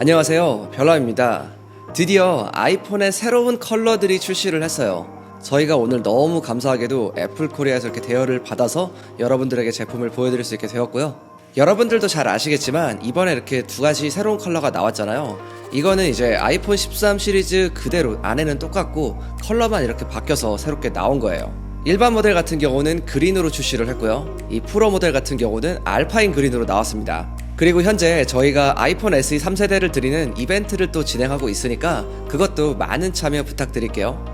안녕하세요, 별남입니다. 드디어 아이폰의 새로운 컬러들이 출시를 했어요. 저희가 오늘 너무 감사하게도 애플코리아에서 이렇게 대여를 받아서 여러분들에게 제품을 보여드릴 수 있게 되었고요. 여러분들도 잘 아시겠지만 이번에 이렇게 두 가지 새로운 컬러가 나왔잖아요. 이거는 이제 아이폰 13 시리즈 그대로 안에는 똑같고 컬러만 이렇게 바뀌어서 새롭게 나온 거예요. 일반 모델 같은 경우는 그린으로 출시를 했고요. 이 프로 모델 같은 경우는 알파인 그린으로 나왔습니다. 그리고 현재 저희가 아이폰 SE 3세대를 드리는 이벤트를 또 진행하고 있으니까 그것도 많은 참여 부탁드릴게요.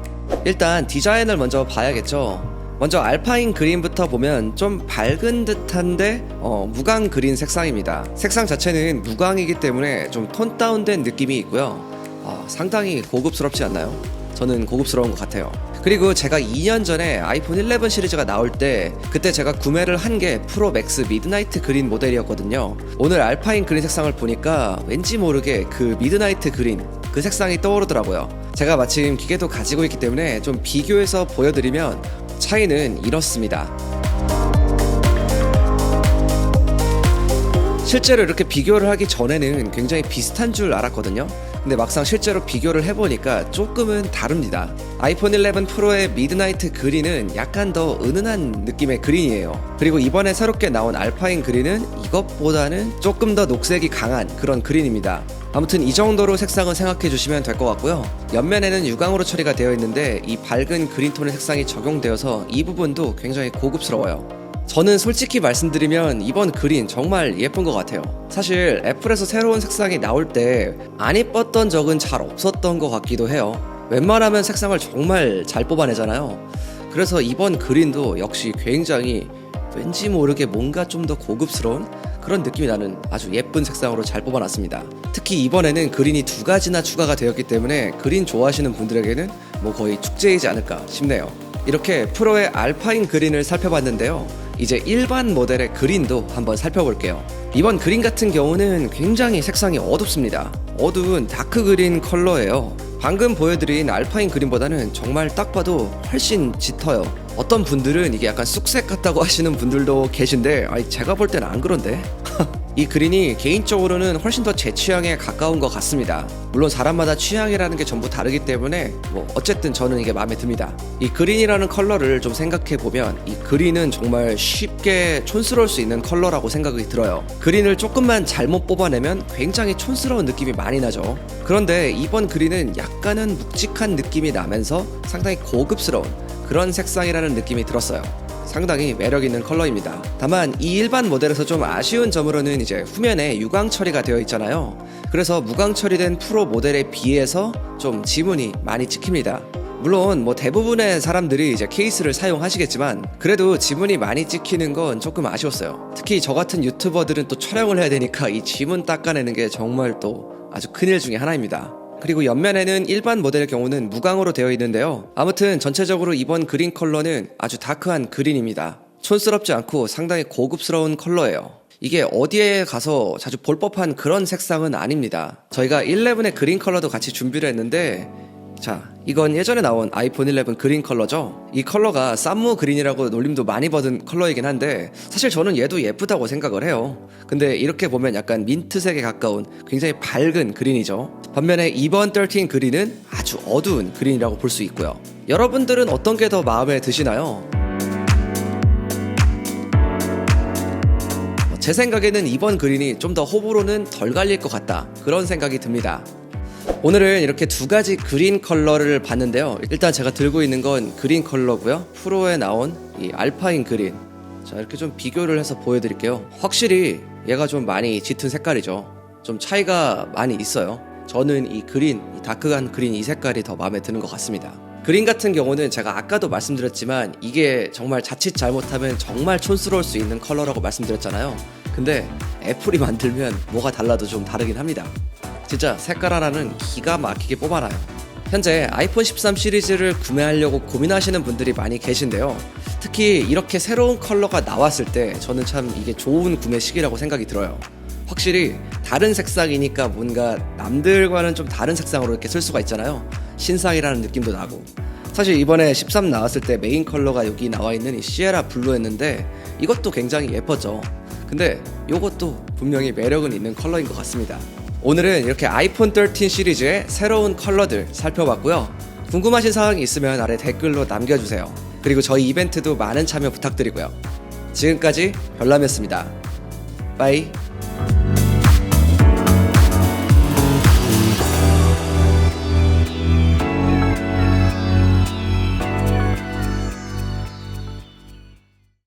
일단 디자인을 먼저 봐야겠죠. 먼저 알파인 그린부터 보면 좀 밝은 듯한데 무광 그린 색상입니다. 색상 자체는 무광이기 때문에 좀 톤 다운된 느낌이 있고요. 상당히 고급스럽지 않나요? 저는 고급스러운 것 같아요. 그리고 제가 2년 전에 아이폰 11 시리즈가 나올 때 그때 제가 구매를 한 게 프로 맥스 미드나이트 그린 모델이었거든요. 오늘 알파인 그린 색상을 보니까 왠지 모르게 그 미드나이트 그린 그 색상이 떠오르더라고요. 제가 마침 기계도 가지고 있기 때문에 좀 비교해서 보여드리면 차이는 이렇습니다. 실제로 이렇게 비교를 하기 전에는 굉장히 비슷한 줄 알았거든요. 근데 막상 실제로 비교를 해보니까 조금은 다릅니다. 아이폰 11 프로의 미드나이트 그린은 약간 더 은은한 느낌의 그린이에요. 그리고 이번에 새롭게 나온 알파인 그린은 이것보다는 조금 더 녹색이 강한 그런 그린입니다. 아무튼 이 정도로 색상은 생각해 주시면 될 것 같고요. 옆면에는 유광으로 처리가 되어 있는데 이 밝은 그린 톤의 색상이 적용되어서 이 부분도 굉장히 고급스러워요. 저는 솔직히 말씀드리면 이번 그린 정말 예쁜 것 같아요. 사실 애플에서 새로운 색상이 나올 때 안 예뻤던 적은 잘 없었던 것 같기도 해요. 웬만하면 색상을 정말 잘 뽑아내잖아요. 그래서 이번 그린도 역시 굉장히 왠지 모르게 뭔가 좀 더 고급스러운 그런 느낌이 나는 아주 예쁜 색상으로 잘 뽑아놨습니다. 특히 이번에는 그린이 두 가지나 추가가 되었기 때문에 그린 좋아하시는 분들에게는 뭐 거의 축제이지 않을까 싶네요. 이렇게 프로의 알파인 그린을 살펴봤는데요. 이제 일반 모델의 그린도 한번 살펴볼게요. 이번 그린 같은 경우는 굉장히 색상이 어둡습니다. 어두운 다크 그린 컬러예요. 방금 보여드린 알파인 그린보다는 정말 딱 봐도 훨씬 짙어요. 어떤 분들은 이게 약간 쑥색 같다고 하시는 분들도 계신데 제가 볼 때는 안 그런데 이 그린이 개인적으로는 훨씬 더 제 취향에 가까운 것 같습니다. 물론 사람마다 취향이라는 게 전부 다르기 때문에 어쨌든 저는 이게 마음에 듭니다. 이 그린이라는 컬러를 좀 생각해보면 이 그린은 정말 쉽게 촌스러울 수 있는 컬러라고 생각이 들어요. 그린을 조금만 잘못 뽑아내면 굉장히 촌스러운 느낌이 많이 나죠. 그런데 이번 그린은 약간은 묵직한 느낌이 나면서 상당히 고급스러운 그런 색상이라는 느낌이 들었어요. 상당히 매력있는 컬러입니다. 다만 이 일반 모델에서 좀 아쉬운 점으로는 이제 후면에 유광 처리가 되어 있잖아요. 그래서 무광 처리된 프로 모델에 비해서 좀 지문이 많이 찍힙니다. 물론 대부분의 사람들이 이제 케이스를 사용하시겠지만 그래도 지문이 많이 찍히는 건 조금 아쉬웠어요. 특히 저 같은 유튜버들은 또 촬영을 해야 되니까 이 지문 닦아내는 게 정말 또 아주 큰일 중에 하나입니다. 그리고 옆면에는 일반 모델의 경우는 무광으로 되어 있는데요. 아무튼 전체적으로 이번 그린 컬러는 아주 다크한 그린입니다. 촌스럽지 않고 상당히 고급스러운 컬러예요. 이게 어디에 가서 자주 볼 법한 그런 색상은 아닙니다. 저희가 11의 그린 컬러도 같이 준비를 했는데 자, 이건 예전에 나온 아이폰 11 그린 컬러죠. 이 컬러가 쌈무 그린이라고 놀림도 많이 받은 컬러이긴 한데 사실 저는 얘도 예쁘다고 생각을 해요. 근데 이렇게 보면 약간 민트색에 가까운 굉장히 밝은 그린이죠. 반면에 이번 13 그린은 아주 어두운 그린이라고 볼 수 있고요. 여러분들은 어떤 게 더 마음에 드시나요? 제 생각에는 이번 그린이 좀 더 호불호는 덜 갈릴 것 같다, 그런 생각이 듭니다. 오늘은 이렇게 두 가지 그린 컬러를 봤는데요. 일단 제가 들고 있는 건 그린 컬러고요. 프로에 나온 이 알파인 그린. 자, 이렇게 좀 비교를 해서 보여드릴게요. 확실히 얘가 좀 많이 짙은 색깔이죠. 좀 차이가 많이 있어요. 저는 이 그린, 이 다크한 그린 이 색깔이 더 마음에 드는 것 같습니다. 그린 같은 경우는 제가 아까도 말씀드렸지만 이게 정말 자칫 잘못하면 정말 촌스러울 수 있는 컬러라고 말씀드렸잖아요. 근데 애플이 만들면 뭐가 달라도 좀 다르긴 합니다. 진짜 색깔 하나는 기가 막히게 뽑아놔요. 현재 아이폰 13 시리즈를 구매하려고 고민하시는 분들이 많이 계신데요. 특히 이렇게 새로운 컬러가 나왔을 때 저는 참 이게 좋은 구매 시기라고 생각이 들어요. 확실히 다른 색상이니까 뭔가 남들과는 좀 다른 색상으로 이렇게 쓸 수가 있잖아요. 신상이라는 느낌도 나고. 사실 이번에 13 나왔을 때 메인 컬러가 여기 나와 있는 이 시에라 블루였는데 이것도 굉장히 예뻤죠. 근데 이것도 분명히 매력은 있는 컬러인 것 같습니다. 오늘은 이렇게 아이폰 13 시리즈의 새로운 컬러들 살펴봤고요. 궁금하신 사항이 있으면 아래 댓글로 남겨주세요. 그리고 저희 이벤트도 많은 참여 부탁드리고요. 지금까지 별남이었습니다. 빠이.